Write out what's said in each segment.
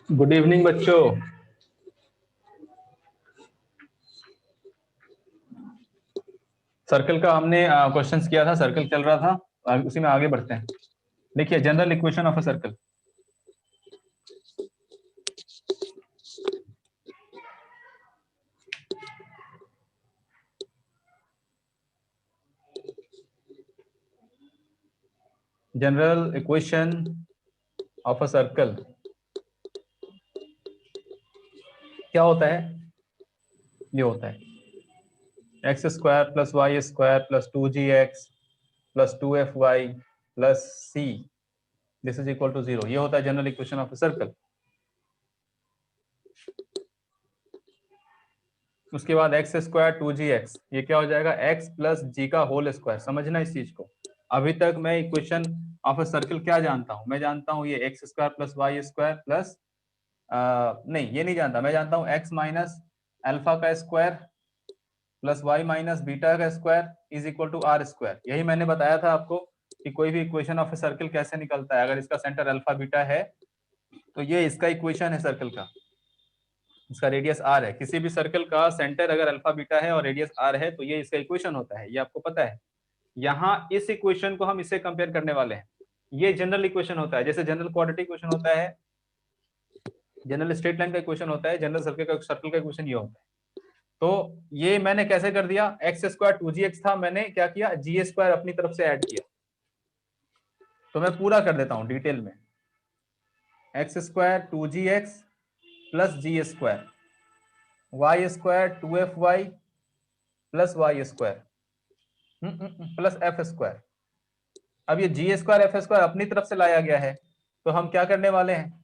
Good evening बच्चों। Circle का हमने क्वेश्चंस किया था, सर्कल चल रहा था, उसी में आगे बढ़ते हैं। देखिए, general equation of a circle. General equation of a circle क्या होता है? ये होता है x square plus y square plus 2gx plus 2fy plus c this is equal to 0। ये होता है general equation of a circle. उसके बाद एक्स स्क्वायर 2gx, ये क्या हो जाएगा? एक्स प्लस जी का होल स्क्वायर। समझना इस चीज को। अभी तक मैं इक्वेशन ऑफ अ सर्कल क्या जानता हूं? मैं जानता हूं ये x square plus y square plus नहीं, ये नहीं जानता। मैं जानता हूं एक्स माइनस अल्फा का square plus y minus beta का square is equal to r square. यही मैंने बताया था आपको कि कोई भी इक्वेशन ऑफ ए सर्कल कैसे निकलता है। अगर इसका सेंटर अल्फा बीटा है तो ये इसका इक्वेशन है सर्कल का। इसका रेडियस आर है। किसी भी सर्कल का सेंटर अगर अल्फा बीटा है और रेडियस आर है तो ये इसका इक्वेशन होता है। ये आपको पता है। यहाँ इस इक्वेशन को हम इससे कंपेयर करने वाले हैं। ये जनरल इक्वेशन होता है, जैसे जनरल क्वाड्रेटिक इक्वेशन होता है, जनरल स्ट्रेट लाइन का इक्वेशन होता है, जनरल सर्कल का इक्वेशन ये होता है। तो ये मैंने कैसे कर दिया? एक्स स्क्वायर 2gx था, मैंने क्या किया? जी स्क्वायर अपनी तरफ से ऐड किया। तो मैं पूरा कर देता हूं डिटेल में। X square 2gx plus g square, y square 2fy plus y square plus f square. अब ये जी स्क्वायर एफ स्क्वायर अपनी तरफ से लाया गया है, तो हम क्या करने वाले हैं?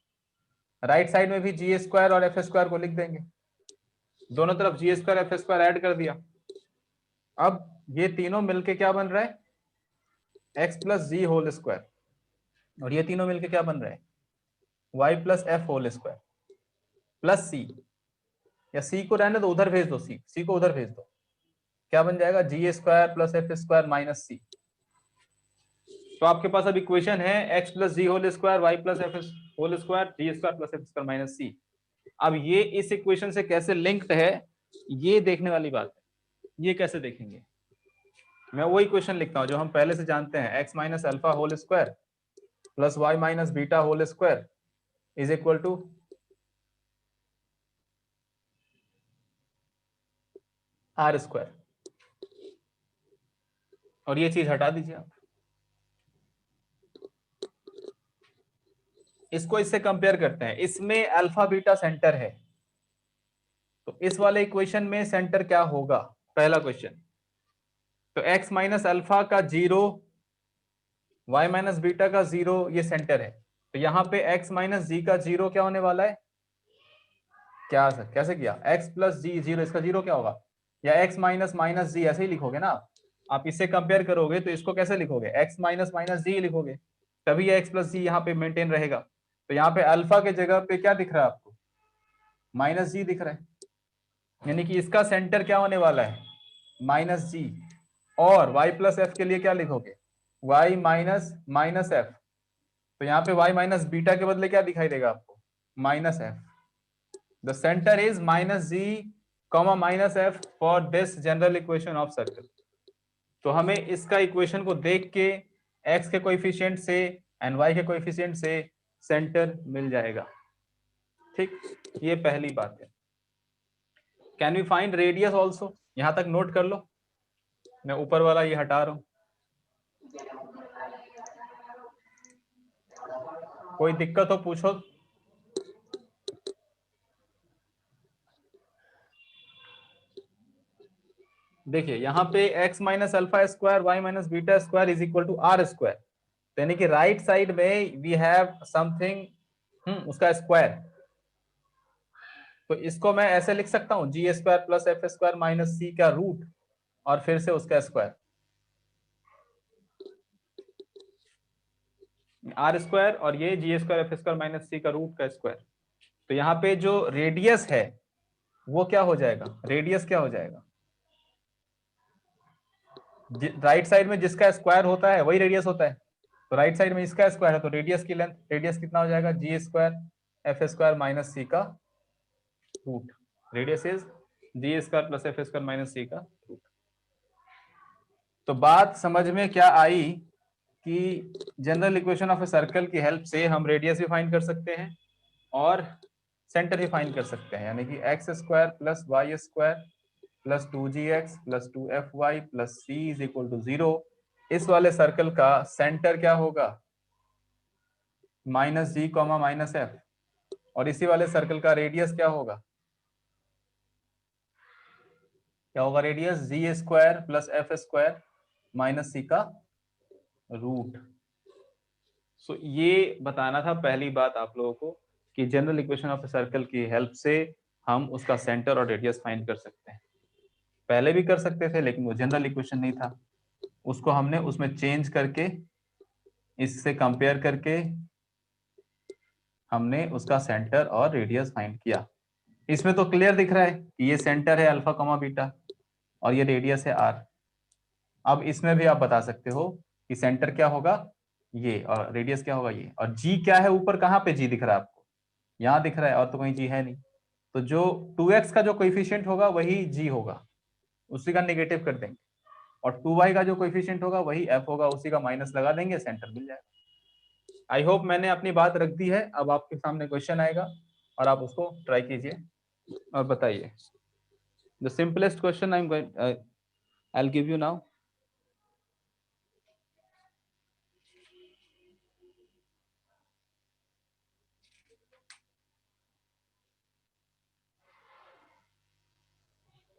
राइट साइड में भी जी स्क्वायर और एफ स्क्वायर को लिख देंगे। दोनों तरफ जी स्क्वायर एफ स्क्वायर ऐड कर दिया। अब ये तीनों मिलके क्या बन रहा है? X plus g whole square. और ये तीनों मिलके क्या बन रहा है? Y plus f whole square plus सी। या सी को रहने दो, उधर भेज दो, सी को उधर भेज दो। क्या बन जाएगा? G square plus f square minus c. तो आपके पास अब इक्वेशन है x plus g whole square y plus f whole square g square plus f square minus c. अब ये इस इक्वेशन से कैसे लिंक्ड है, ये देखने वाली बात है। ये कैसे देखेंगे? मैं वही इक्वेशन लिखता हूं जो हम पहले से जानते हैं। X minus alpha whole square plus y minus beta whole square is equal to r square. और ये चीज हटा दीजिए आप। इसको इससे कंपेयर करते हैं। इसमें अल्फा बीटा सेंटर है, तो इस वाले इक्वेशन में सेंटर क्या होगा? पहला क्वेश्चन। तो x माइनस अल्फा का 0, y माइनस बीटा का 0, ये सेंटर है। तो यहाँ पे x माइनस जी का 0 क्या होने वाला है? क्या सर, कैसे किया? x प्लस जी 0, इसका 0 क्या होगा? या x माइनस माइनस जी ऐसे ही लिखोगे ना आप इससे कंपेयर करोगे तो इसको कैसे लिखोगे? x माइनस माइनस जी लिखोगे, तभी x प्लस जी यहाँ पे मेंटेन रहेगा। तो यहाँ पे अल्फा के जगह पे क्या दिख रहा है आपको? माइनस जी दिख रहा है। यानी कि इसका सेंटर क्या होने वाला है? माइनस जी। और y प्लस एफ के लिए क्या लिखोगे? y minus minus f. तो यहाँ पे y माइनस बीटा के बदले क्या दिखाई देगा आपको? Minus f. The centre is minus g comma minus f for this general equation of circle. तो हमें इसका इक्वेशन को देख के x के कोएफिशिएंट से एंड y के कोएफिशिएंट से सेंटर मिल जाएगा। ठीक, ये पहली बात है। Can we find radius also? यहां तक नोट कर लो, मैं ऊपर वाला ये हटा रहा हूं। कोई दिक्कत हो पूछो। देखिए यहाँ पे x minus alpha square y minus beta square is equal to r square. यानी कि राइट साइड में वी हैव समथिंग उसका स्क्वायर। तो इसको मैं ऐसे लिख सकता हूं, g square plus f square minus c का रूट और फिर से उसका स्क्वायर, आर स्क्वायर और ये जी square f square minus c का रूट का स्क्वायर। तो यहाँ पे जो रेडियस है वो क्या हो जाएगा? रेडियस क्या हो जाएगा? राइट साइड में जिसका स्क्वायर होता है वही रेडियस होता है। तो राइट साइड में इसका स्क्वायर है तो रेडियस की लेंथ, रेडियस कितना हो जाएगा? G square f square minus c का root, radius is g square plus f square minus c का रूट। तो बात समझ में क्या आई कि general equation of a circle की हेल्प से हम रेडियस भी फाइंड कर सकते हैं और सेंटर भी फाइंड कर सकते हैं, यानी कि x square plus y square plus 2gx plus 2fy plus c is equal to 0। इस वाले सर्कल का सेंटर क्या होगा, minus g comma minus f, और इसी वाले सर्कल का रेडियस क्या होगा, radius g square plus f square minus c का रूट। सो ये बताना था पहली बात आप लोगों को कि general equation of a circle की हेल्प से हम उसका सेंटर और रेडियस फाइंड कर सकते हैं। पहले भी कर सकते थे लेकिन वो जनरल इक्वेशन नहीं था, उसको हमने उसमें चेंज करके इससे कंपेयर करके हमने उसका सेंटर और रेडियस फाइंड किया। इसमें तो क्लियर दिख रहा है कि ये सेंटर है अल्फा कॉमा बीटा और ये रेडियस है आर। अब इसमें भी आप बता सकते हो कि सेंटर क्या होगा ये और रेडियस क्या होगा ये, और जी क्या है, ऊपर कहाँ पे जी दिख रहा है आपको, यहाँ दिख रहा है और तो कहीं जी है नहीं। तो जो 2x का जो कोएफिशिएंट होगा वही जी होगा, उसी का नेगेटिव कर देंगे, और 2y का जो कोएफिशिएंट होगा वही f होगा, उसी का माइनस लगा देंगे, सेंटर मिल जाएगा। आई होप मैंने अपनी बात रख दी है। अब आपके सामने क्वेश्चन आएगा और आप उसको ट्राई कीजिए और बताइए। The simplest question I will give you now.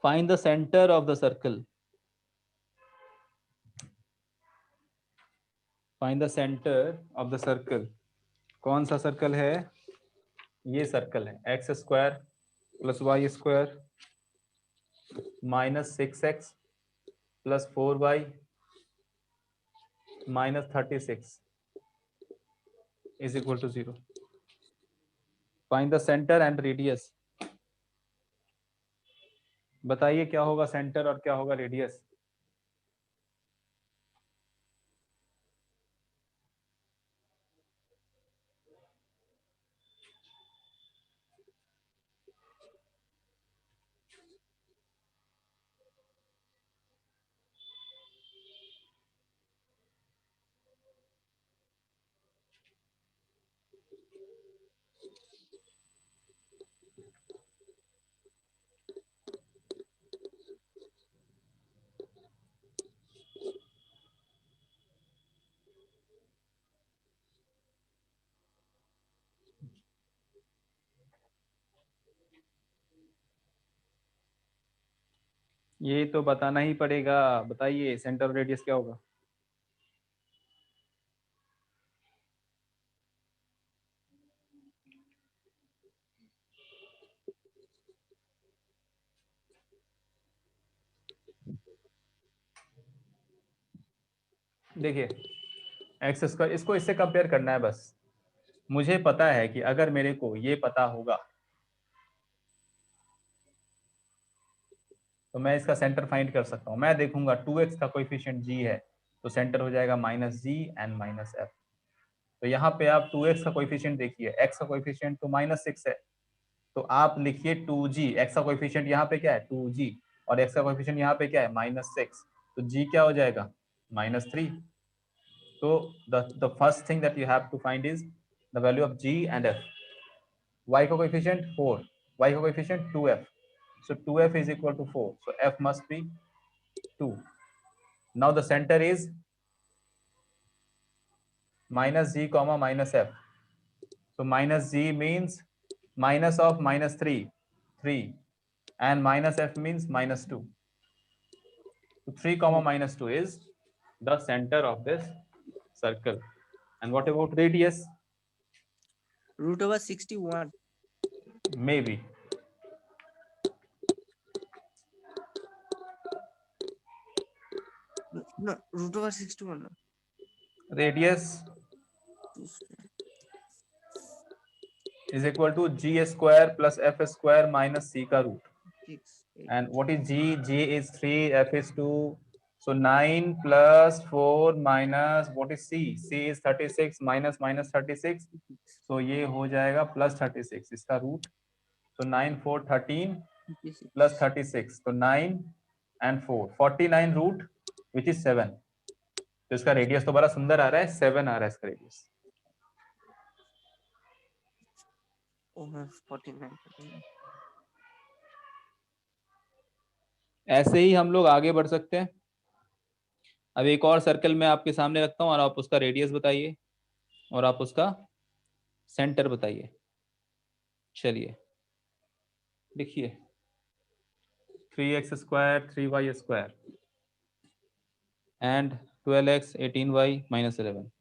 Find the center of the circle. Find the center of the circle. कौन सा सर्कल है, ये सर्कल है x square plus y square minus 6x plus 4y minus 36 is equal to 0। Find the centre and radius. बताइए क्या होगा centre और क्या होगा रेडियस। ये तो बताना ही पड़ेगा, बताइए सेंटर और रेडियस क्या होगा। देखिए एक्स स्क्वायर, इसको इससे कंपेयर करना है बस। मुझे पता है कि अगर मेरे को ये पता होगा तो मैं इसका सेंटर फाइंड कर सकता हूँ। मैं देखूंगा 2x का कोएफिशिएंट g है तो सेंटर हो जाएगा minus g and minus f. तो यहाँ पे आप 2x का कोएफिशिएंट देखिए, x का कोएफिशिएंट तो -6 है, तो आप लिखिए 2g। x का कोएफिशिएंट यहाँ पे क्या है 2g और x का कोएफिशिएंट यहाँ पे क्या है -6, तो g क्या हो जाएगा -3। तो the first thing that you have to find is the value of g and f. y का कोएफिशिएंट 4, y का coefficient 2f, so 2f is equal to 4, so f must be 2. Now the center is minus g comma minus f, so minus g means minus of -3 and minus f means -2, so 3 comma -2 is the center of this circle. And what about radius? √61. Maybe. No, √61. No. Radius is equal to g square plus f square minus c का root. 6, 8. And what is g? G is 3, f is 2, So 9 plus 4 minus what is C? C is 36 minus 36. So ये हो जाएगा plus 36 इसका root. So 9 4 13 plus 36. So 9 and 4 49 root which is 7. तो इसका radius तो बड़ा सुंदर आ रहा है, 7 आ रहा है इसका रेडियस. 49. ऐसे ही हम लोग आगे बढ़ सकते हैं. अब एक और सर्कल मैं आपके सामने रखता हूं और आप उसका रेडियस बताइए और आप उसका सेंटर बताइए. चलिए लिखिए 3x square 3y square and 12x 18y minus 11.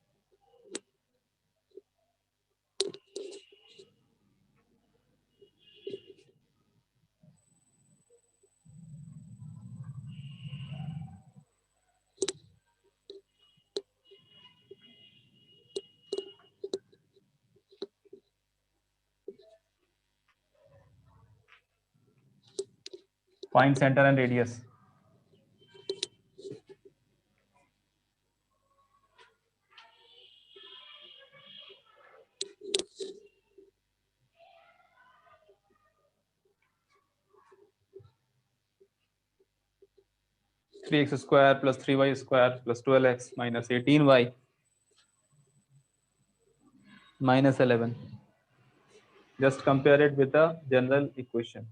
Find center and radius. Three x square plus 3y square plus 12x minus 18y minus 11. Just compare it with the general equation.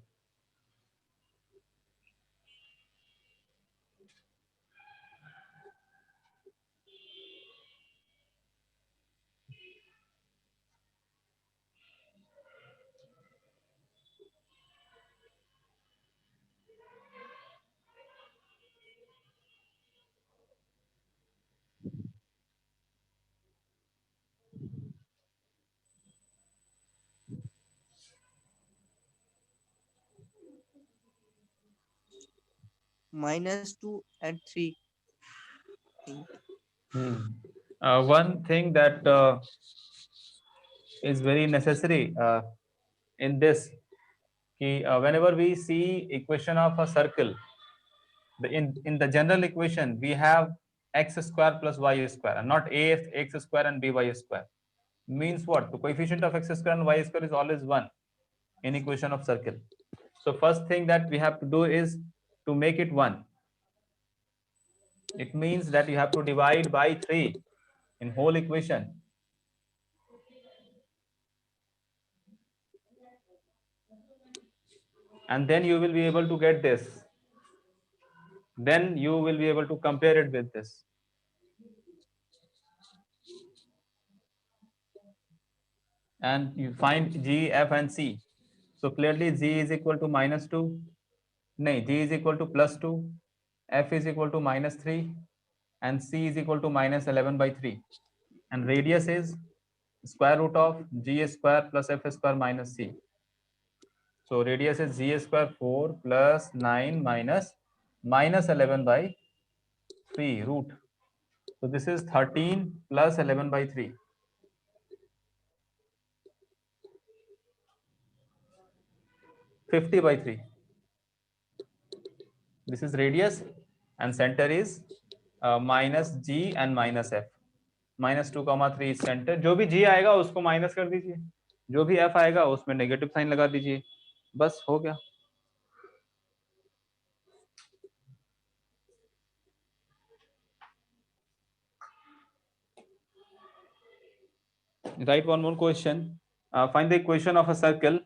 -2 and 3. One thing that is very necessary in this, whenever we see equation of a circle, in the general equation we have x square plus y square and not ax square and by square. Means what? The coefficient of x square and y square is always 1 in equation of circle. So first thing that we have to do is to make it 1. It means that you have to divide by 3 in whole equation. And then you will be able to get this. Then you will be able to compare it with this. And you find G, F and C. So clearly G is equal to -2. No, G is equal to +2. F is equal to -3. And C is equal to -11/3. And radius is square root of G square plus F square minus C. So radius is G square 4 plus 9 minus -11/3 root. So this is 13 plus 11/3. 50/3. This is radius and center is minus G and minus F. -2, 3 is center. जो भी G आएगा उसको minus कर दीजिए, जो भी F आएगा उसमें नेगेटिव साइन लगा दीजिए, बस हो गया. Write one more question. Find the equation of a circle.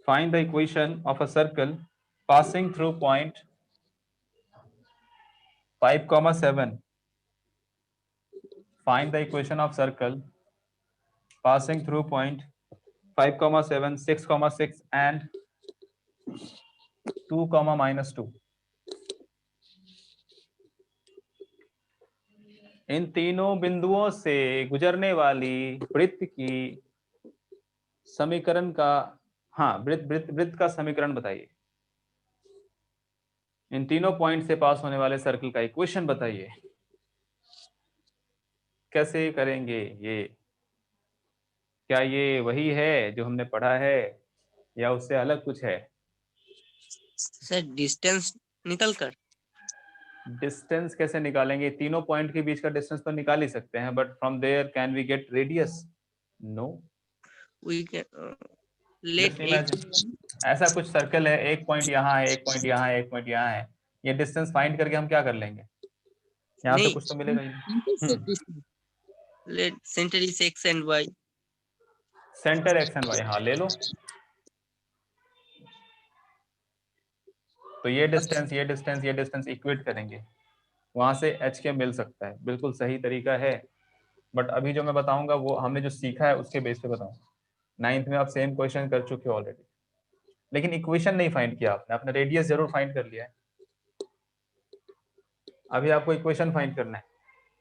Find the equation of a circle passing through point 5, 7. Find the equation of circle passing through point 5, 7, 6, 6 and 2, -2. इन तीनों बिंदुओं से गुजरने वाली वृत्त की समीकरण का, हाँ, वृत्त का समीकरण बताइए. इन तीनों पॉइंट से पास होने वाले सर्कल का इक्वेशन बताइए. कैसे करेंगे ये? क्या ये वही है जो हमने पढ़ा है या उससे अलग कुछ है? सर डिस्टेंस निकल कर डिस्टेंस कैसे निकालेंगे? तीनों पॉइंट के बीच का डिस्टेंस तो निकाल ही सकते हैं, but from there can we get radius? No. We can let just x imagine ऐसा कुछ सर्कल है, एक पॉइंट यहाँ है, एक पॉइंट यहाँ है, एक पॉइंट यहाँ है, ये डिस्टेंस फाइंड करके हम क्या कर लेंगे? यहाँ से नहीं कुछ तो मिलेगा ही नहीं। intersect distance. Let center is x and y. Centre x and y, हाँ ले लो। तो ये डिस्टेंस ये डिस्टेंस ये डिस्टेंस इक्वेट करेंगे, वहां से एच के मिल सकता है, बिल्कुल सही तरीका है। बट अभी जो मैं बताऊंगा वो हमने जो सीखा है उसके बेस पे बताऊंगा। 9th में आप सेम क्वेश्चन कर चुके हो ऑलरेडी, लेकिन इक्वेशन नहीं फाइंड किया आपने, आपने रेडियस जरूर फाइंड कर लिया है। अभी आपको इक्वेशन फाइंड करना है।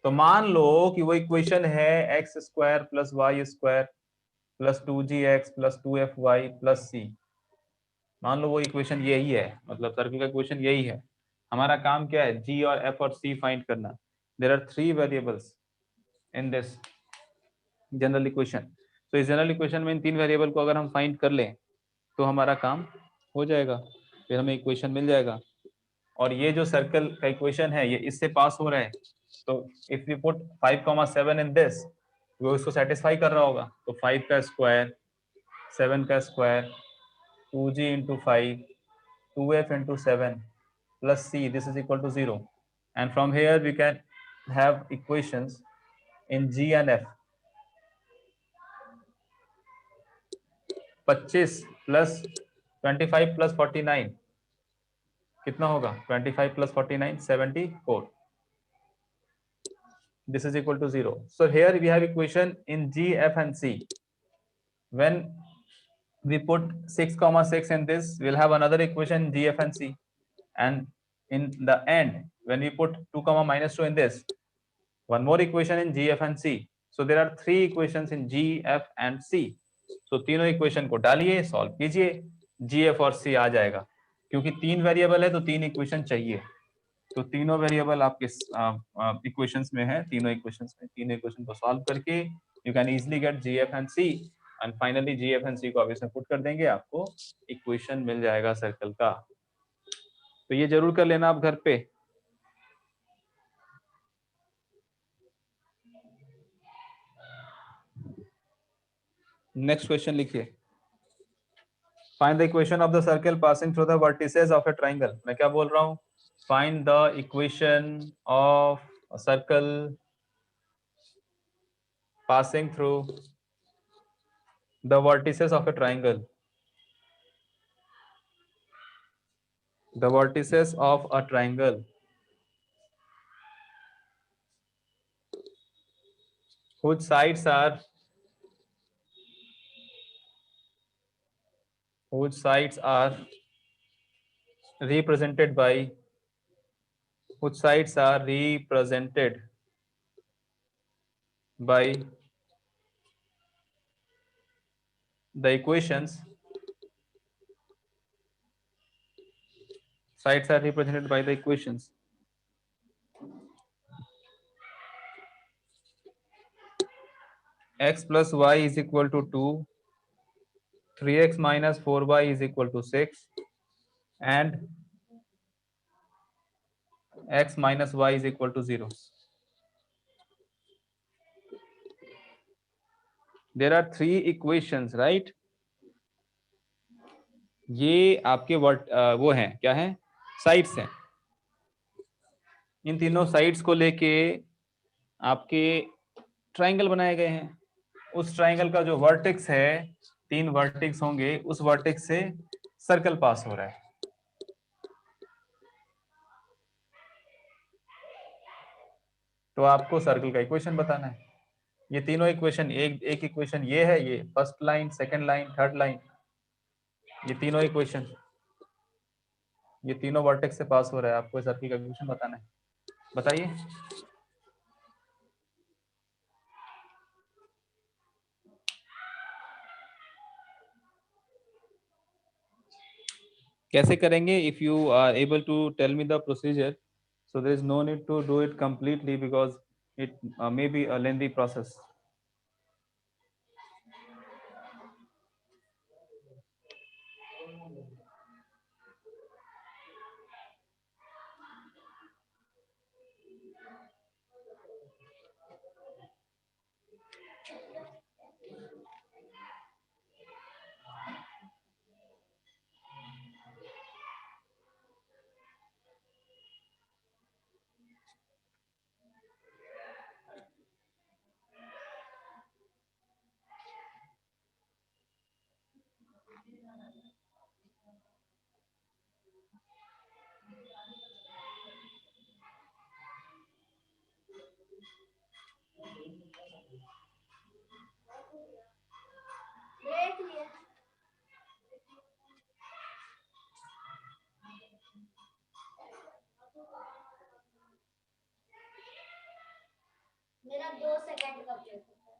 तो मान लो कि वो इक्वेशन है x square plus y square plus 2gx plus 2fy plus c। मान लो वो इक्वेशन यही है, मतलब सर्किल का इक्वेशन यही है। हमारा काम क्या है? g और f और c फाइंड करना। There are 3 variables in this general equation. तो इस जनरल इक्वेशन में इन 3 वेरिएबल को अगर हम फाइंड कर लें तो हमारा काम हो जाएगा, फिर हमें इक्वेशन मिल जाएगा। और ये जो सर्कल का इक्वेशन है ये इससे पास हो रहा है, तो if we put 5,7 in this, वो इसको सेटिस्फाई कर रहा होगा। तो 5 का स्क्वायर, 7 का square, 2g into 5, 2f into 7 plus c, this is equal to 0, and from here we can have equations in g and f। 25 plus 25 plus 49 कितना होगा? 25 plus 49 74, this is equal to 0। so here we have equation in g, f and c। when we put 6,6 in this, we'll have another equation g, f and c, and in the end when we put 2 comma minus 2 in this, one more equation in g, f and c। so there are 3 equations in g, f and c। so तीनों equation को डालिए, solve कीजिए, जी F और सी आ जाएगा। क्योंकि 3 variable है तो 3 equation चाहिए, तो तीनों वेरिएबल आपके इक्वेशंस में है। तीनों इक्वेशंस में तीनों इक्वेशन को सॉल्व करके you can easily get g f and c, and finally g f and c को आप इसमें पुट कर देंगे, आपको इक्वेशन मिल जाएगा सर्कल का। तो ये जरूर कर लेना आप घर पे। नेक्स्ट क्वेश्चन लिखिए। Find the equation of the circle passing through the vertices of A triangle. मैं क्या बोल रहा हूँ? Find the equation of a circle passing through the vertices of a triangle, the vertices of a triangle whose sides are represented by whose sides are represented by the equations, sides are represented by the equations x plus y is equal to 2, 3x minus 4y is equal to 6, and x minus y is equal to 0। There are 3 equations, right? ये आपके वो हैं, क्या हैं? Sides हैं। इन तीनों sides को लेके आपके ट्राइंगल बनाए गए हैं। उस ट्राइंगल का जो वर्टेक्स है, 3 वर्टेक्स होंगे, उस वर्टेक्स से सर्कल पास हो रहा है। तो आपको सर्कल का इक्वेशन बताना है। ये तीनों इक्वेशन, एक इक्वेशन ये है, ये first line, second line, third line, ये तीनों इक्वेशन, ये तीनों वर्टेक्स से पास हो रहा है। आपको सर्कल का इक्वेशन बताना है। बताइए। कैसे करेंगे? If you are able to tell me the procedure, so there is no need to do it completely because it may be a lengthy process। मेरा 2 सेकंड का ब्रेक होता है।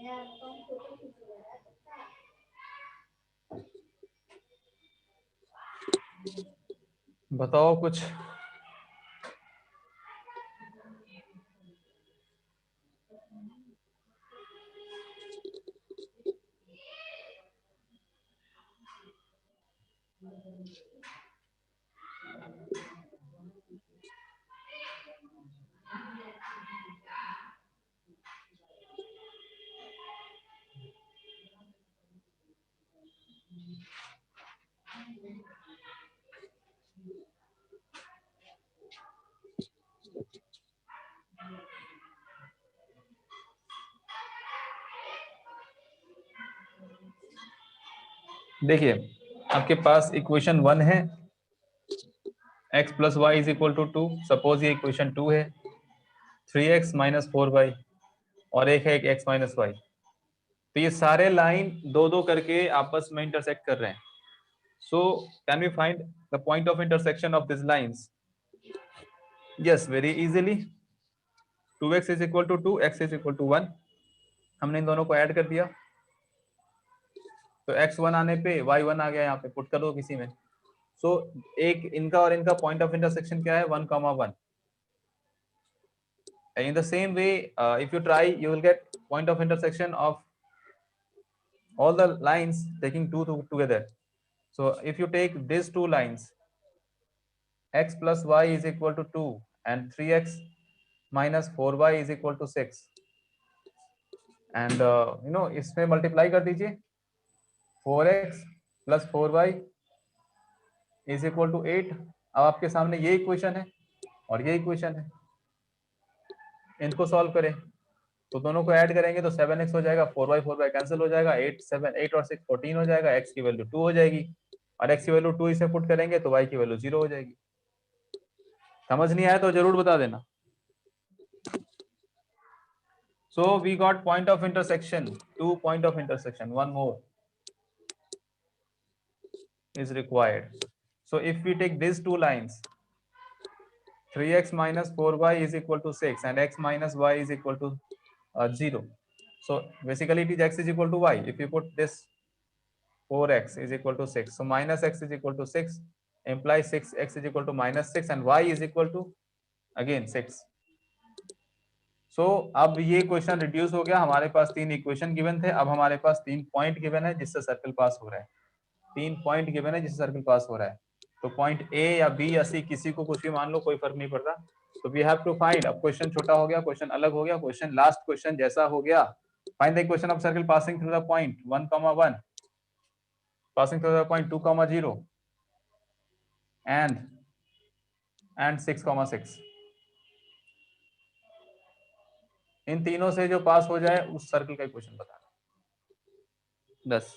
यार तुम फोटो खींच रहे हो बताओ कुछ। देखिए आपके पास इक्वेशन 1 है, x plus y is equal to 2। Suppose ये इक्वेशन 2 है, 3x माइनस 4y, और एक है x माइनस वाई। तो ये सारे लाइन दो दो करके आपस में इंटरसेक्ट कर रहे हैं। So can we find the point of intersection of this lines? Yes, very easily. 2x is equal to 2, x is equal to 1। हमने इन दोनों को ऐड कर दिया, तो x1 आने पे y1 आ गया, यहाँ पे पुट कर दो किसी में। सो एक इनका और इनका पॉइंट ऑफ इंटरसेक्शन क्या है? 1, 1। In the same way, if you try, you will get point of intersection of all the lines taking two together. So if you take these two lines, x plus y is equal to 2 and 3x minus 4y is equal to 6, and इसमें multiply कर दीजिए, 4x plus 4y is equal to 8। अब आपके सामने ये equation है और ये इक्वेशन है, इनको सॉल्व करें तो दोनों को ऐड करेंगे तो 7x हो जाएगा, 4y कैंसिल हो जाएगा, 8 और 6 14 हो जाएगा, x की वैल्यू 2 हो जाएगी, और x की वैल्यू 2 इसे पुट करेंगे तो y की वैल्यू 0 हो जाएगी। समझ नहीं आया तो जरूर बता देना। So we got point of intersection, 2 point of intersection, one more is required. So if we take these two lines, 3x minus 4y is equal to 6 and x minus y is equal to 0. So basically it is x is equal to y. If you put this 4x is equal to 6, so minus x is equal to 6 implies 6x is equal to minus 6 and y is equal to again 6. So अब ये question reduce हो गया, हमारे पास 3 equation given थे, अब हमारे पास 3 point given है जिससे सर्कल पास हो रहा है। 3 पॉइंट गिवन है जिससे सर्कल पास हो रहा है, तो पॉइंट ए या बी या सी किसी को कुछ भी मान लो, कोई फर्क नहीं पड़ता। तो वी हैव टू फाइंड, अब क्वेश्चन छोटा हो गया, क्वेश्चन अलग हो गया, क्वेश्चन लास्ट क्वेश्चन जैसा हो गया, find the equation of circle passing through the point 1, 1 passing through the point 2, 0 and 6, 6। इन तीनों से जो पास हो जाए उस सर्कल का इक्वेशन बताना। 10।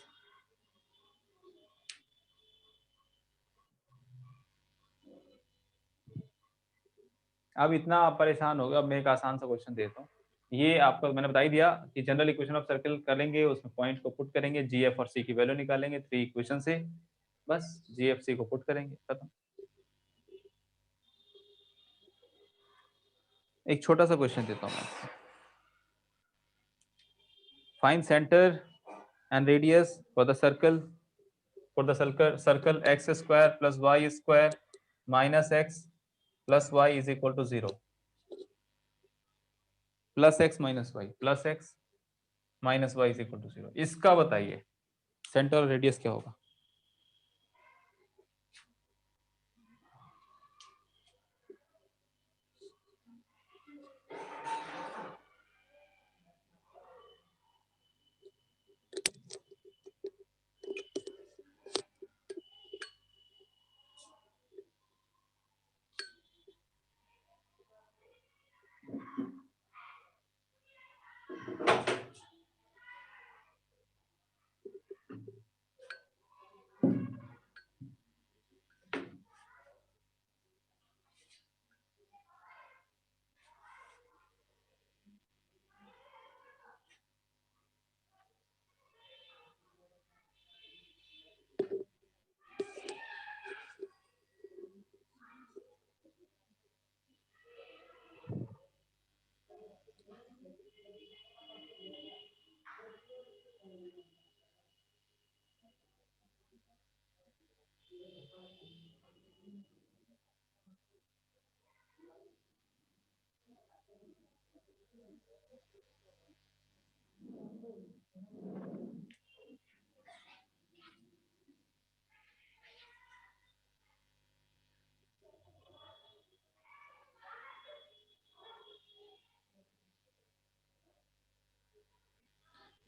अब इतना आप परेशान हो गए, अब मैं एक आसान सा क्वेश्चन देता हूँ। ये आपको मैंने बता ही दिया कि जनरल इक्वेशन ऑफ सर्कल करेंगे, उसमें पॉइंट को पुट करेंगे, जीएफ और सी की वैल्यू निकालेंगे 3 इक्वेशन से, बस जीएफ सी को पुट करेंगे, खत्म। एक छोटा सा क्वेश्चन देता हूँ मैं। Find centre and radius for the circle x square plus y square minus x plus y is equal to 0, plus x minus y is equal to 0। इसका बताइए सेंटर और रेडियस क्या होगा?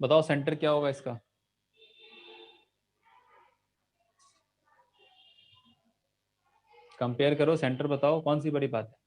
बताओ सेंटर क्या होगा इसका? कंपेयर करो, सेंटर बताओ, कौन सी बड़ी बात है?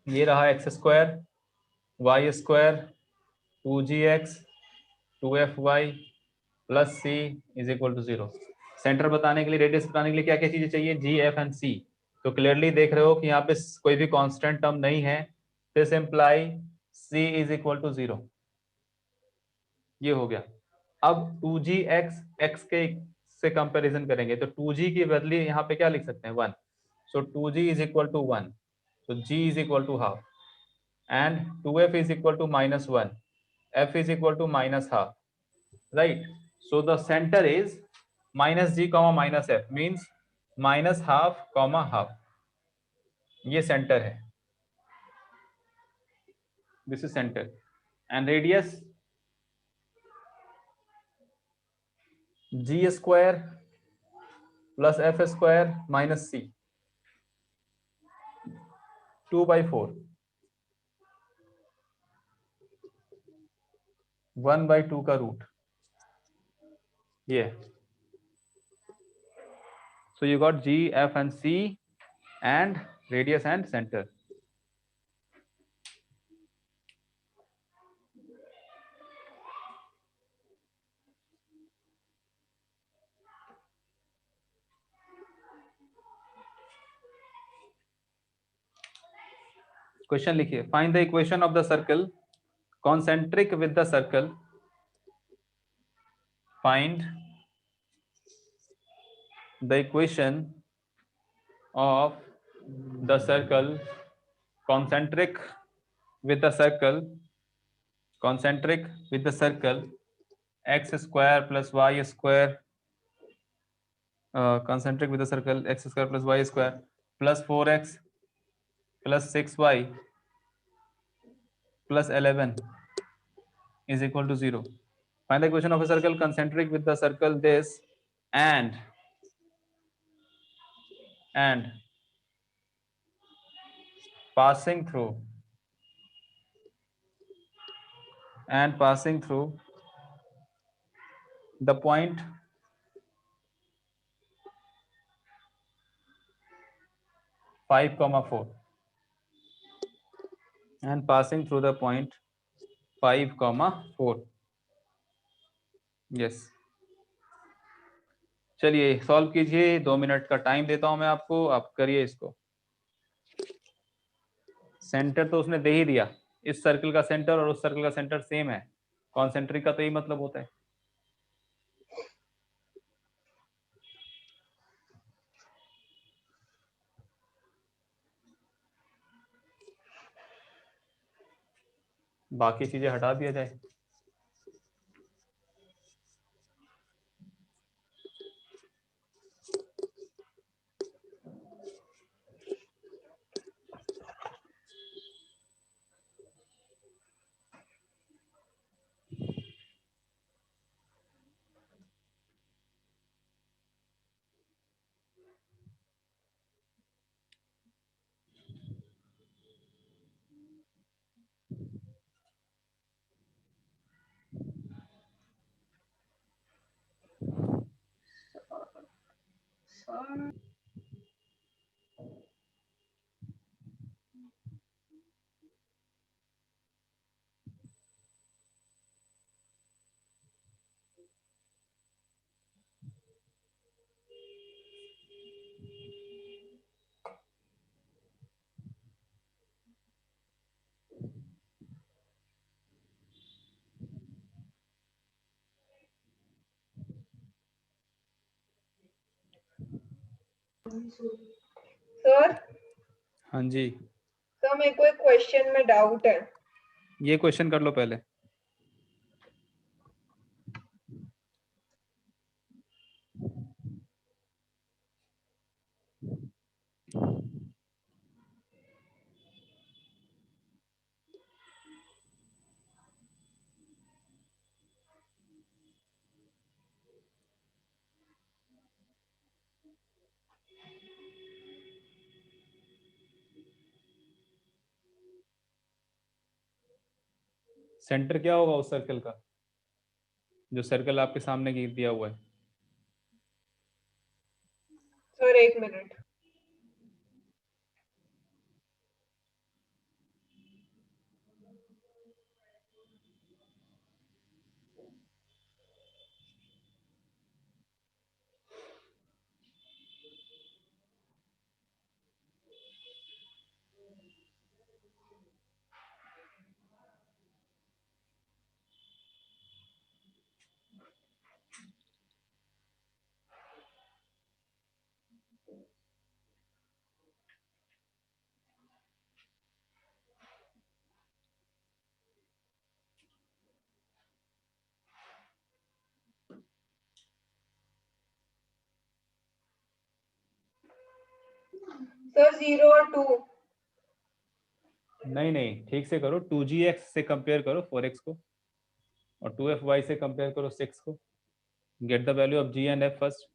ये रहा x square y square 2gx 2fy plus c is equal to 0। Centre बताने के लिए, रेडियस बताने के लिए क्या क्या चीजें चाहिए? जी, एफ एंड सी। तो क्लियरली देख रहे हो कि यहाँ पे कोई भी कांस्टेंट टर्म नहीं है। This imply c is equal to 0। ये हो गया। अब 2gx x के से कंपैरिजन करेंगे तो 2g की बदली यहाँ पे क्या लिख सकते हैं? 1। सो 2g इज इक्वल टू 1, तो g is equal to half and 2f is equal to minus 1, f is equal to minus half, right? So the center is minus g comma minus f, means minus half comma half. ये center है, this is center, and radius g square plus f square minus c 2/4 1/2 का root ये। So you got g, f and c and radius and center. Question लिखिए, find the equation of the circle concentric with the circle, find the equation of the circle concentric with the circle, concentric with the circle x square plus y square, concentric with the circle x square plus y square plus 4x plus 6y plus 11 is equal to 0. Find the equation of a circle concentric with the circle this and passing through the point 5,4 and passing through the point 5,4. yes. चलिए solve कीजिए, 2 minute का time देता हूं मैं आपको, आप करिए इसको। सेंटर तो उसने दे ही दिया, इस सर्कल का सेंटर और उस सर्कल का सेंटर सेम है, कॉन्सेंट्रिक का तो यही मतलब होता है। बाकी चीजें हटा दिया जाए। आंसर। सर हाँ जी, सर मेरे को एक क्वेश्चन में डाउट है। ये क्वेश्चन कर लो पहले। सेंटर क्या होगा उस सर्कल का, जो सर्कल आपके सामने गिर दिया हुआ है? सर एक मिनट। सर 0 और 2। नहीं नहीं, ठीक से करो। 2gx से कंपेयर करो 4x को, और 2fy से कंपेयर करो 6 को। Get the value of g and f first.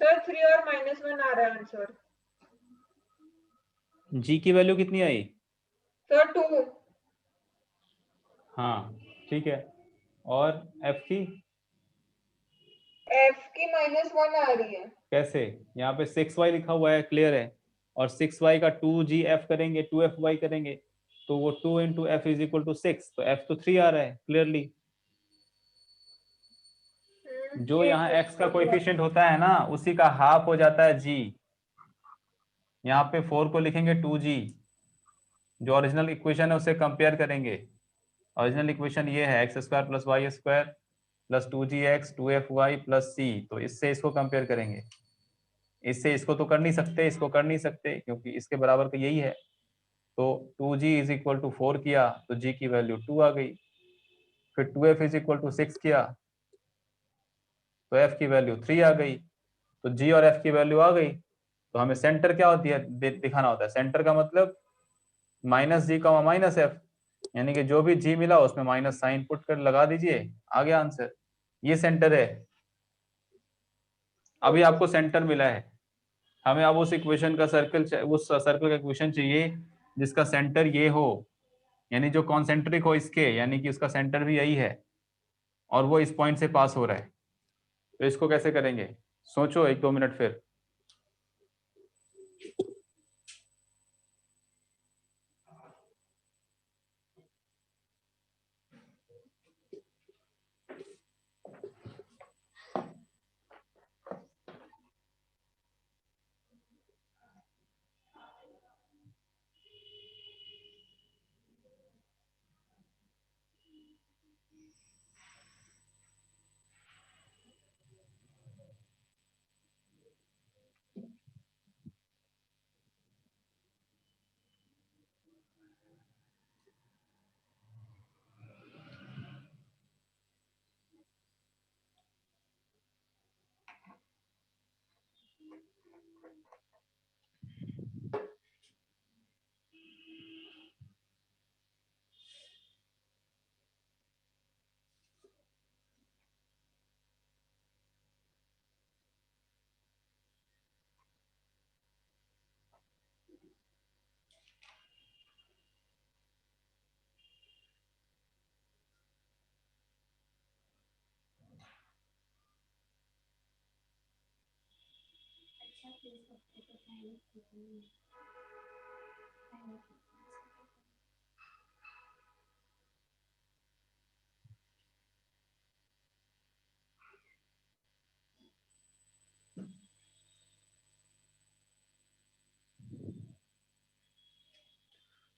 Sir 3 और -1 आ रहा है आंसर। g की वैल्यू कितनी आई? सर 2। हाँ ठीक है, और f की? f की -1 आ रही है। कैसे? यहाँ पे 6y लिखा हुआ है, क्लियर है। और 6y का 2gf करेंगे, 2fy करेंगे, तो वो 2 into f is equal to 6, तो f तो 3 आ रहा है क्लियरली। जो यहाँ x का कोएफिशिएंट होता है ना, उसी का हाफ हो जाता है g। यहाँ पे 4 को लिखेंगे 2g, जो ओरिजिनल इक्वेशन है उससे कंपेयर करेंगे। ओरिजिनल इक्वेशन ये है x square plus y square plus 2gx 2fy plus c, तो इससे इसको कंपेयर करेंगे। इससे इसको तो कर नहीं सकते, इसको कर नहीं सकते, क्योंकि इसके बराबर का यही है। तो 2g इज इक्वल टू 4 किया तो g की वैल्यू 2 आ गई। फिर 2f इज इक्वल टू 6 किया तो f की वैल्यू 3 आ गई। तो g और f की वैल्यू आ गई, तो हमें सेंटर क्या होती है दिखाना होता है। सेंटर का मतलब माइनस जी का माइनस एफ, यानी कि जो भी g मिला उसमें माइनस साइन पुट कर लगा दीजिए, आ गया आंसर। ये सेंटर है। अभी आपको सेंटर मिला है, हमें अब उस इक्वेशन का सर्कल, उस सर्कल का इक्वेशन चाहिए जिसका सेंटर ये हो, यानी जो कॉन्सेंट्रिक हो इसके, यानी कि उसका सेंटर भी यही है और वो इस पॉइंट से पास हो रहा है। तो इसको कैसे करेंगे, सोचो 1-2 मिनट फिर।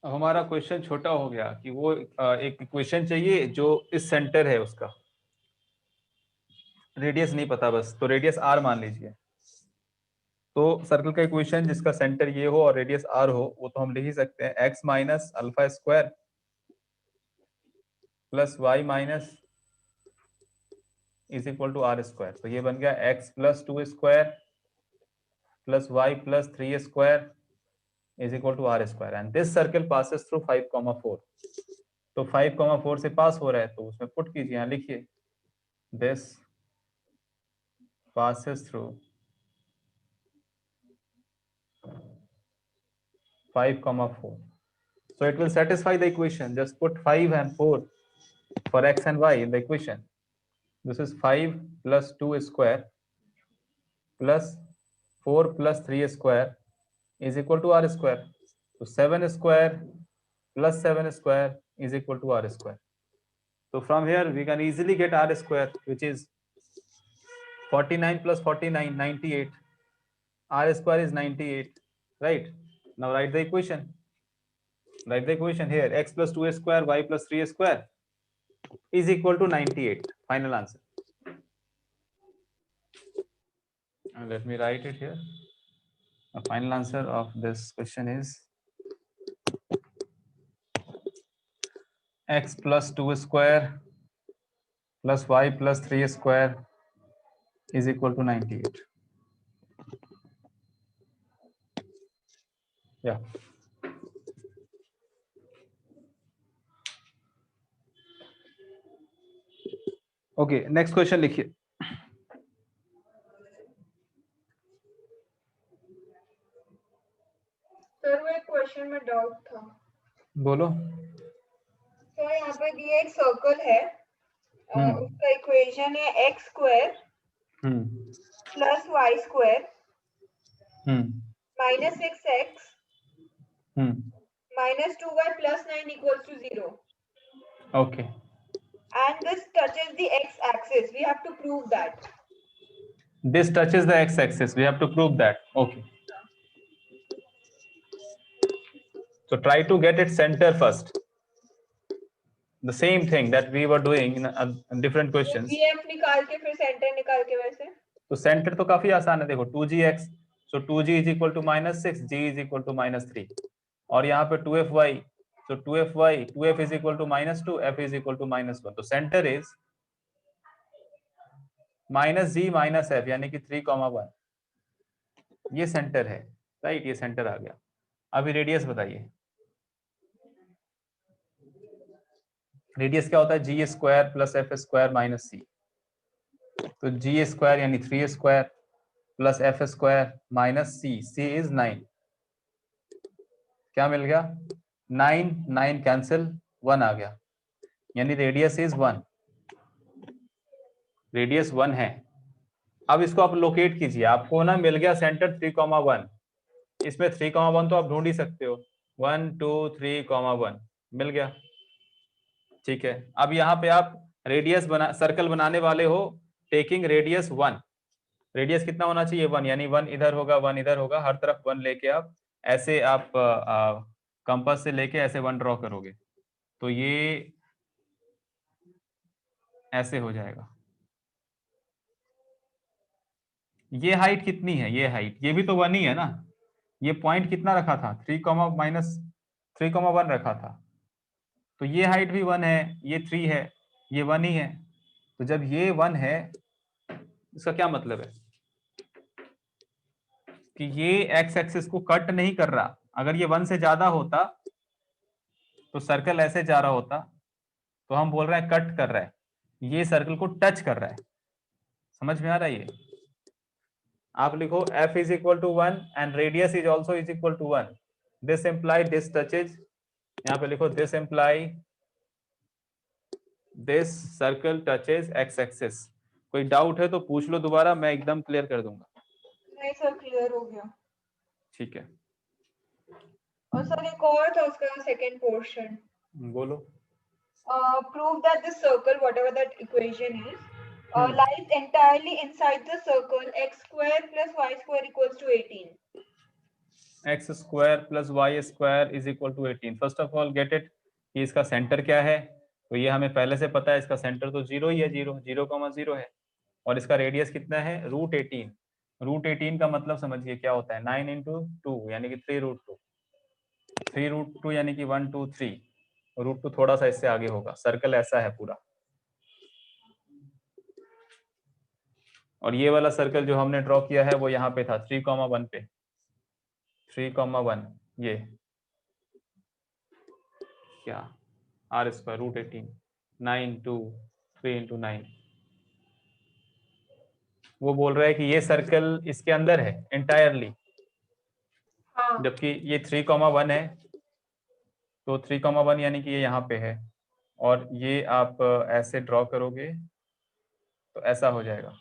अब हमारा क्वेश्चन छोटा हो गया कि वो एक इक्वेशन चाहिए जो इस सेंटर है, उसका रेडियस नहीं पता बस, तो रेडियस r मान लीजिए। तो सर्कल का इक्वेशन जिसका सेंटर ये हो और रेडियस r हो, वो तो हम लिख ही सकते हैं x minus alpha square plus y minus is equal to r square. तो ये बन गया x plus 2 square plus y plus 3 square is equal to r square, and this circle passes through 5,4। तो 5,4 से पास हो रहा है, तो उसमें पुट कीजिए, यहाँ लिखिए this passes through 5,4. So it will satisfy the equation. Just put 5 and 4 for x and y in the equation. This is 5 plus 2 square plus 4 plus 3 square is equal to r square. So 7 square plus 7 square is equal to r square. So from here we can easily get r square, which is 49 plus 49, 98. R square is 98, right? Now write the equation. Write the equation here. X plus 2 square, y plus 3 square is equal to 98. Final answer. And let me write it here. The final answer of this question is x plus 2 square plus y plus 3 square is equal to 98. Yeah. Okay, next question लिखिए। Sir वो एक question में doubt था। बोलो। Sir यहाँ पे दिया एक सर्कल है, उसका इक्वेशन है x square plus y square minus 6x minus 2y plus 9 equals to 0. Okay. And this touches the x-axis. We have to prove that. This touches the x-axis. We have to prove that. Okay. So try to get its center first. The same thing that we were doing in different questions. VF निकाल के फिर centre निकाल के वैसे। तो centre तो काफी आसान है, देखो 2gx, so 2g is equal to -6, g is equal to -3, और यहाँ पे 2fy, so 2f is equal to -2, f is equal to -1, तो सेंटर इज -g -f, यानी कि 3,1, ये सेंटर है, राइट? ये सेंटर आ गया। अभी रेडियस बताइए, रेडियस क्या होता है? G square plus f square minus c, तो जी स्क्वायर यानी 3 square plus f square minus c, c is 9, क्या मिल गया? 9 9 कैंसिल, 1 आ गया, यानी रेडियस इज 1, रेडियस 1 है। अब इसको आप लोकेट कीजिए, आपको ना मिल गया सेंटर 3,1, इसमें 3,1 तो आप ढूंढ ही सकते हो, 1 2 3,1 मिल गया, ठीक है। अब यहाँ पे आप रेडियस सर्कल बनाने वाले हो, टेकिंग रेडियस 1, रेडियस कितना होना चाहिए? 1, यानी 1 इधर होगा, 1 इधर होगा, हर तरफ 1 लेके आप ऐसे आप कंपास से लेके ऐसे 1 ड्रॉ करोगे, तो ये ऐसे हो जाएगा। ये हाइट कितनी है? ये हाइट, ये भी तो 1 ही है ना, ये पॉइंट कितना रखा था? 3,-3,1 रखा था, तो ये हाइट भी 1 है, ये 3 है, ये 1 ही है। तो जब ये 1 है, इसका क्या मतलब है कि ये एक्स एक्सिस को कट नहीं कर रहा। अगर ये 1 से ज्यादा होता तो सर्कल ऐसे जा रहा होता, तो हम बोल रहे हैं कट कर रहा है, ये सर्कल को टच कर रहा है। समझ में आ रहा है? ये आप लिखो f is equal to 1 and radius is also is equal to 1, this imply this touches, यहाँ पे लिखो this imply this circle touches x axis। कोई डाउट है तो पूछ लो दोबारा, मैं एकदम क्लियर कर दूंगा। नहीं ये सर क्लियर हो गया। ठीक है, और सर एक और था उसका सेकंड पोर्शन, बोलो। prove that the circle, whatever that equation is, Hmm. lies entirely inside the circle x square plus y square equals to 18. X square plus y square is equal to 18। First of all get it कि इसका centre क्या है, तो ये हमें पहले से पता है, इसका सेंटर तो 0 ही है, 0 है, और इसका रेडियस कितना है, √18। √18 का मतलब समझिए क्या होता है, 9 इंटू 2 यानी कि 3√2, 3√2 यानी कि 1 2 3, √2 थोड़ा सा इससे आगे होगा। सर्कल ऐसा है पूरा, और ये वाला सर्कल जो हमने ड्रॉ किया है वो यहाँ पे था 3,1 पे, 3,1 ये क्या, r स्क्वायर √18, 9 2 3 इंटू 9। वो बोल रहा है कि ये सर्कल इसके अंदर है इंटायरली, हाँ जबकि ये 3,1 है, तो 3,1 यानी कि ये यहाँ पे है, और ये आप ऐसे ड्रॉ करोगे तो ऐसा हो जाएगा।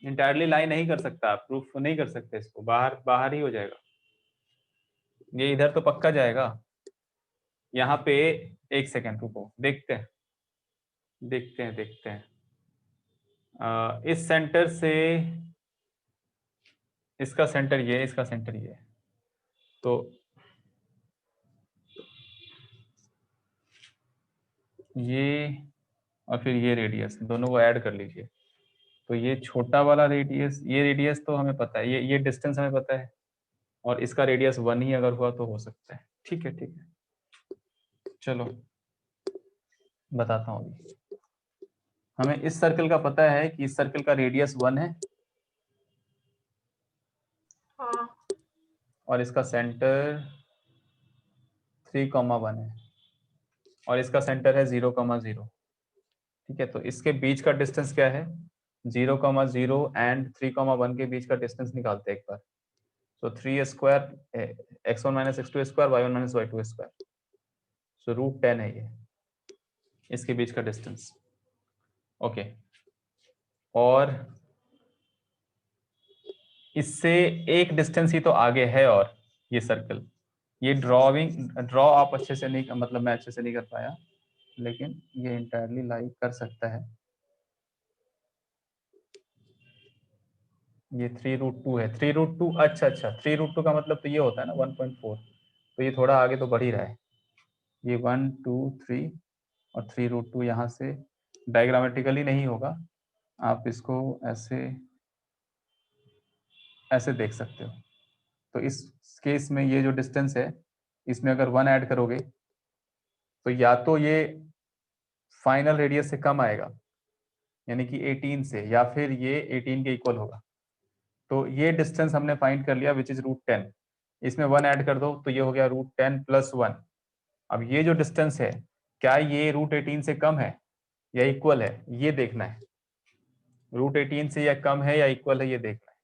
इंटायरली लाइन नहीं कर सकता, आप प्रूफ नहीं कर सकते इसको, बाहर बाहर ही हो जाएगा। ये इधर तो पक्का जाएगा, यहाँ पे एक सेकेंड रुको, देखते हैं देखते हैं। इस सेंटर से इसका सेंटर ये, इसका सेंटर ये, तो ये और फिर ये रेडियस, दोनों को ऐड कर लीजिए, तो ये छोटा वाला रेडियस, ये रेडियस तो हमें पता है, ये डिस्टेंस हमें पता है, और इसका रेडियस 1 ही अगर हुआ तो हो सकता है। ठीक है चलो बताता हूँ अभी। हमें इस सर्कल का पता है कि इस सर्कल का रेडियस 1 है, हाँ और इसका सेंटर 3,1 है, और इसका सेंटर है 0,0। ठीक है, तो इसके बीच का डिस्टेंस क्या है, 0,0 एंड 3,1 के बीच का डिस्टेंस निकालते हैं एक बार। तो 3 square x1 minus x2 square y1 minus y2 square, so √10 है ये इसके बीच का डिस्टेंस। ओके, और इससे एक डिस्टेंस ही तो आगे है, और ये सर्कल, ये ड्रॉ आप अच्छे से नहीं, मतलब मैं अच्छे से नहीं कर पाया, लेकिन ये इंटायरली लाई कर सकता है। ये 3√2 है, 3√2, अच्छा 3√2 का मतलब तो ये होता है ना 1.4, तो ये थोड़ा आगे तो बढ़ ही रहा है। ये 1 2 3 और 3√2 यहाँ से डायग्रामेटिकली नहीं होगा, आप इसको ऐसे ऐसे देख सकते हो। तो इस केस में ये जो डिस्टेंस है, इसमें अगर 1 ऐड करोगे तो या तो ये फाइनल रेडियस से कम आएगा, यानी कि 18 से, या फिर ये 18 के इक्वल होगा। तो ये डिस्टेंस हमने फाइंड कर लिया विच इज √10, इसमें 1 ऐड कर दो तो ये हो गया √10 प्लस 1। अब ये जो डिस्टेंस है, क्या ये √18 से कम है या इक्वल है, ये देखना है। √18 से या कम है या इक्वल है, ये देखना है।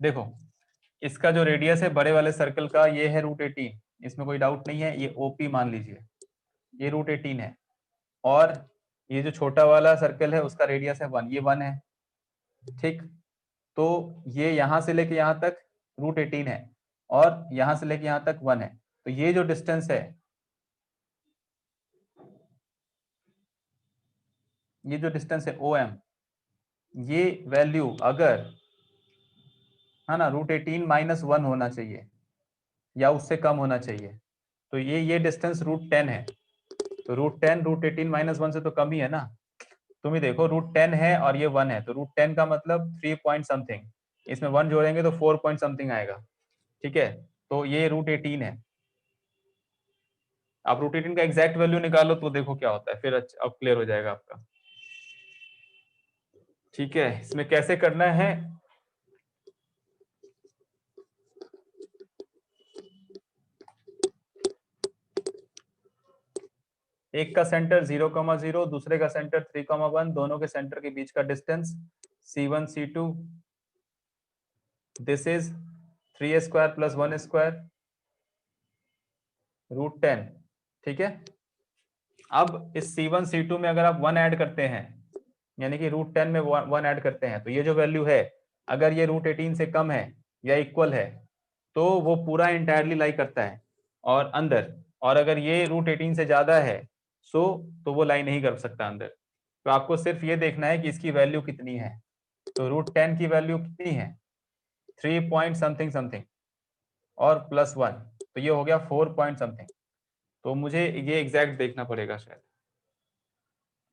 देखो, इसका जो रेडियस है बड़े वाले सर्कल का, ये है √18, इसमें कोई डाउट नहीं है, ये OP मान लीजिए, ये √18 है, और ये जो छोटा वाला सर्कल है उसका रेडियस है 1, ये 1 है। ठीक, तो ये यहां से लेके यहां तक √18 है, और यहां से लेके यहां तक 1 है, तो ये जो डिस्टेंस है, ये जो डिस्टेंस है OM, ये वैल्यू अगर है ना √18 माइनस 1 होना चाहिए या उससे कम होना चाहिए, तो ये डिस्टेंस √10 है, तो √10 √18 माइनस 1 से तो कम ही है ना। तुम ही देखो, √10 है और ये 1 है, तो √10 का मतलब 3 पॉइंट समथिंग, इसमें 1 जोड़ेंगे तो 4 पॉइंट समथिंग आएगा। ठीक है, तो ये √18 है। आप √18 का एग्जैक्ट वैल्यू निकालो तो देखो क्या होता है, फिर अब क्लियर हो जाएगा आपका। ठीक है, इसमें कैसे करना है, एक का सेंटर 0,0, दूसरे का सेंटर 3,1, दोनों के सेंटर के बीच का distance C1 C2, this is 3 square plus 1 square √10। ठीक है, अब इस C1 C2 में अगर आप 1 ऐड करते हैं यानी कि √10 में 1 ऐड करते हैं तो ये जो वैल्यू है अगर ये √18 से कम है या इक्वल है तो वो पूरा इंटायरली लाई करता है और अंदर, और अगर ये √18 से ज्यादा है तो वो लाई नहीं कर सकता अंदर। तो आपको सिर्फ ये देखना है कि इसकी वैल्यू कितनी है। तो √10 की वैल्यू कितनी है 3 पॉइंट समथिंग समथिंग और +1, तो ये हो गया 4 पॉइंट समथिंग। तो मुझे ये एग्जैक्ट देखना पड़ेगा शायद,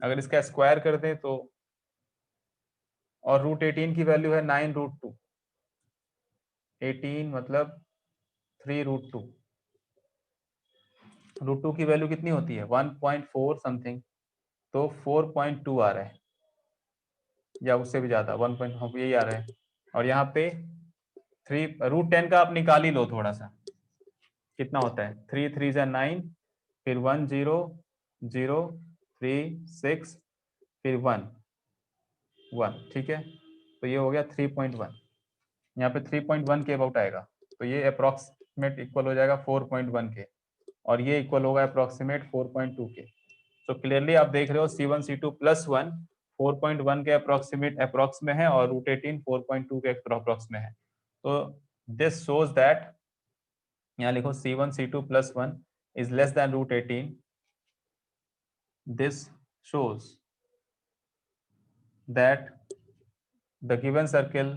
अगर इसका स्क्वायर कर दें तो, और √18 की वैल्यू है 9√2, 18 मतलब 3√2, √2 की वैल्यू कितनी होती है 1.4 समथिंग, तो 4.2 आ रहा है या उससे भी ज्यादा 1. यही आ रहा है। और यहाँ पे 3 √10 का आप निकाल ही लो थोड़ा सा, कितना होता है 3 3 जा 9, फिर 1 0 0 3 6, फिर 1 1, ठीक है। तो ये हो गया 3.1, यहाँ पे 3.1 के अबाउट आएगा, तो ये अप्रोक्सीमेट इक्वल हो जाएगा 4.1 के, और ये इक्वल होगा अप्रोक्सीमेट 4.2 के। तो क्लियरली आप देख रहे हो C1 C2 +1 4.1 के अप्रोक्स में है और √18 4.2 के अप्रोक्स में है। तो दिस शोज दैट, यहाँ लिखो C1 C2 +1 is less than √18. This shows that the given circle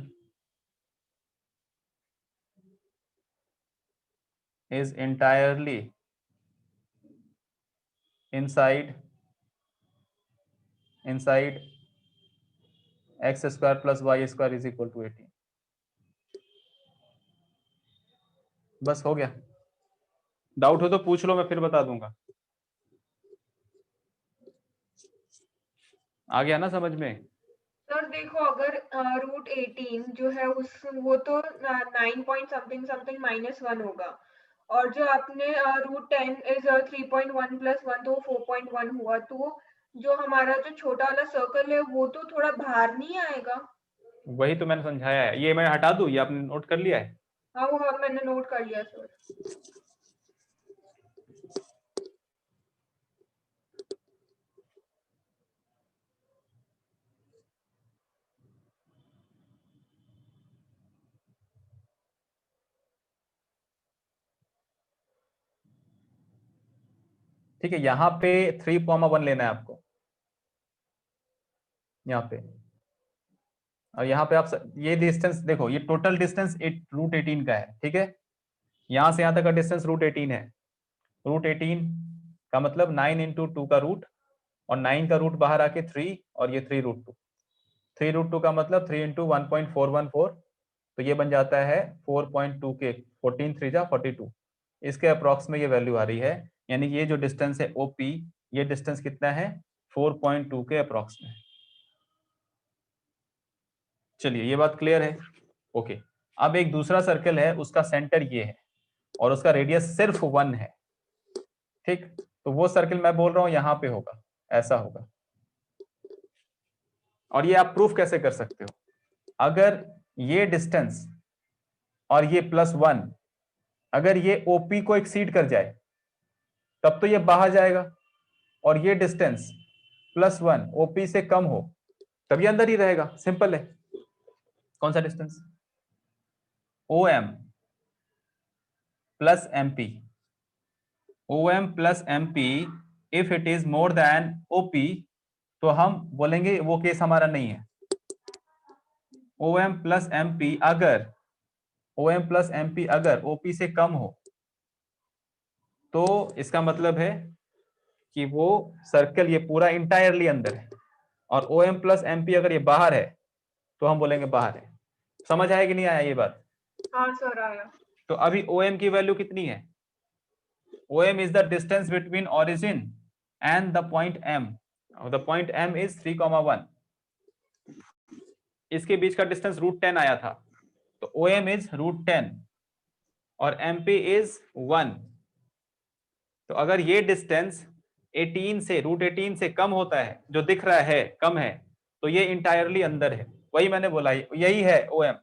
is entirely inside x² + y² is equal to 18। बस हो गया। डाउट हो तो पूछ लो, मैं फिर बता दूंगा। आ गया ना समझ में? सर देखो, अगर √18 जो है वो तो 9 पॉइंट समथिंग समथिंग -1 होगा, और जो आपने √10 इज 3.1 + 1 तो 4.1 हुआ, तो जो हमारा जो छोटा वाला सर्कल है वो तो थोड़ा बाहर नहीं आएगा? वही तो मैंने समझाया है। ये मैं हटा दूं, ये आपने नोट कर लिया है? हाँ, वो मैंने नोट कर लिया सर। ठीक है, यहाँ पे 3,1 लेना है आपको, यहाँ पे। और यहाँ पे आप ये डिस्टेंस देखो, ये टोटल डिस्टेंस √18 का है, ठीक है। यहाँ से यहाँ तक का डिस्टेंस √18 है। √18 का मतलब 9 × 2 का रूट, और 9 का रूट बाहर आके 3, और ये 3√2। 3√2 का मतलब 3 × 1.414, तो ये बन जाता है 4.2 के, 14 3 जा 42। इसके अप्रॉक्स में ये वैल्यू आ रही है, यानी कि ये जो डिस्टेंस है OP, ये डिस्टेंस कितना है 4.2 के अप्रॉक्स में। चलिए, ये बात क्लियर है। ओके, अब एक दूसरा सर्कल है, उसका सेंटर ये है और उसका रेडियस सिर्फ 1 है, ठीक। तो वो सर्कल मैं बोल रहा हूं यहाँ पे होगा, ऐसा होगा। और ये आप प्रूफ कैसे कर सकते हो? अगर ये डिस्टेंस और ये +1 अगर ये OP को एक्सीड कर जाए तब तो ये बाहर जाएगा, और ये डिस्टेंस +1 OP से कम हो तब ये अंदर ही रहेगा। सिंपल है। कौन सा distance? OM + MP। OM + MP if it is more than OP, तो हम बोलेंगे वो केस हमारा नहीं है। OM + MP अगर OP से कम हो तो इसका मतलब है कि वो सर्कल ये पूरा इंटायरली अंदर है, और OM + MP अगर ये बाहर है तो हम बोलेंगे बाहर है। समझ आया कि नहीं आया ये बात? हाँ सर, आया। तो अभी OM की वैल्यू कितनी है? OM is the distance between origin and the point M. The point M is 3,1. इसके बीच का डिस्टेंस √10 आया था, तो OM is √10 और MP is 1। तो अगर ये डिस्टेंस 18 से √18 से कम होता है, जो दिख रहा है कम है, तो ये इंटायरली अंदर है। वही मैंने बोला, यही है OM,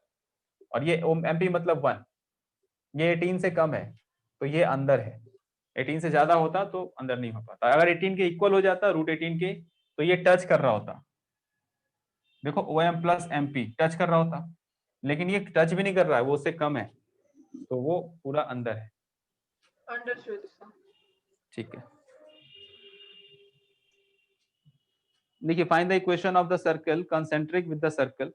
और ये MP मतलब 1। ये 18 से कम है तो ये अंदर है, 18 से ज्यादा होता तो अंदर नहीं हो पाता। अगर 18 के इक्वल हो जाता √18 के, तो ये टच कर रहा होता। देखो OM प्लस MP टच कर रहा होता, लेकिन ये टच भी नहीं कर रहा है, वो उससे कम है, तो वो पूरा अंदर है। Understood sir. ठीक है, देखिए find the equation of the circle concentric with the circle.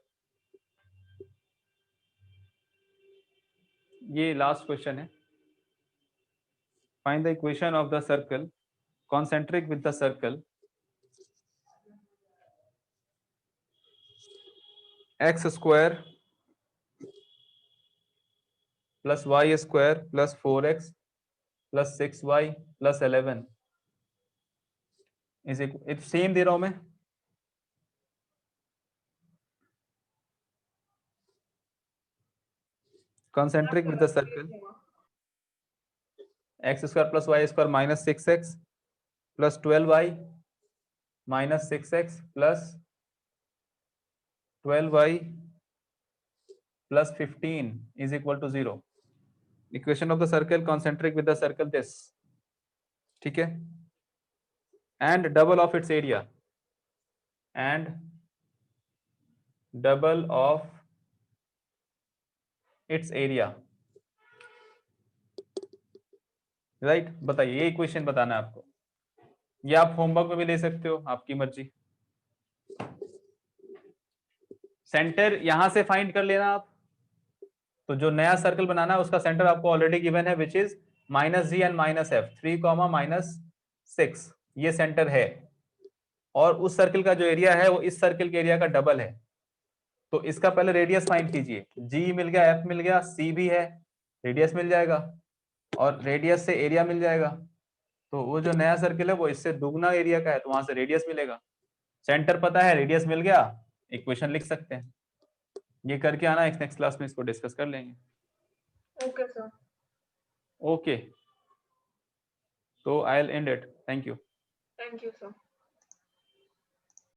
ये लास्ट क्वेश्चन है। Find the equation of the circle concentric with the circle x square plus y square plus 4x plus 6y plus 11 is equal, same दे रहा हूं मैं, concentric with the circle x square plus y square minus 6x plus 12y minus 6x plus 12y plus 15 is equal to 0. Equation of the circle concentric with the circle this, ठीक है, and double of its area, and double of its area, right. बताइए, ये equation बताना है आपको, ये आप homework में भी ले सकते हो, आपकी मर्जी। सेंटर यहां से फाइंड कर लेना आप, तो जो नया सर्कल बनाना है उसका सेंटर आपको ऑलरेडी गिवन है, which is -g and -f 3, -6, ये सेंटर है, और उस सर्कल का जो एरिया है वो इस सर्कल के एरिया का डबल है। तो इसका पहले रेडियस फाइंड कीजिए, g मिल गया, f मिल गया, c भी है, रेडियस मिल जाएगा, और रेडियस से एरिया मिल जाएगा। तो वो जो नया सर्कल है वो इससे दुगना एरिया का है, तो वहां से रेडियस मिलेगा। सेंटर पता है, रेडियस मिल गया, इक्वेशन लिख सकते हैं। ये करके आना, नेक्स्ट क्लास में इसको डिस्कस कर लेंगे। Okay sir. ओके, तो I will and it, thank you. Thank you sir.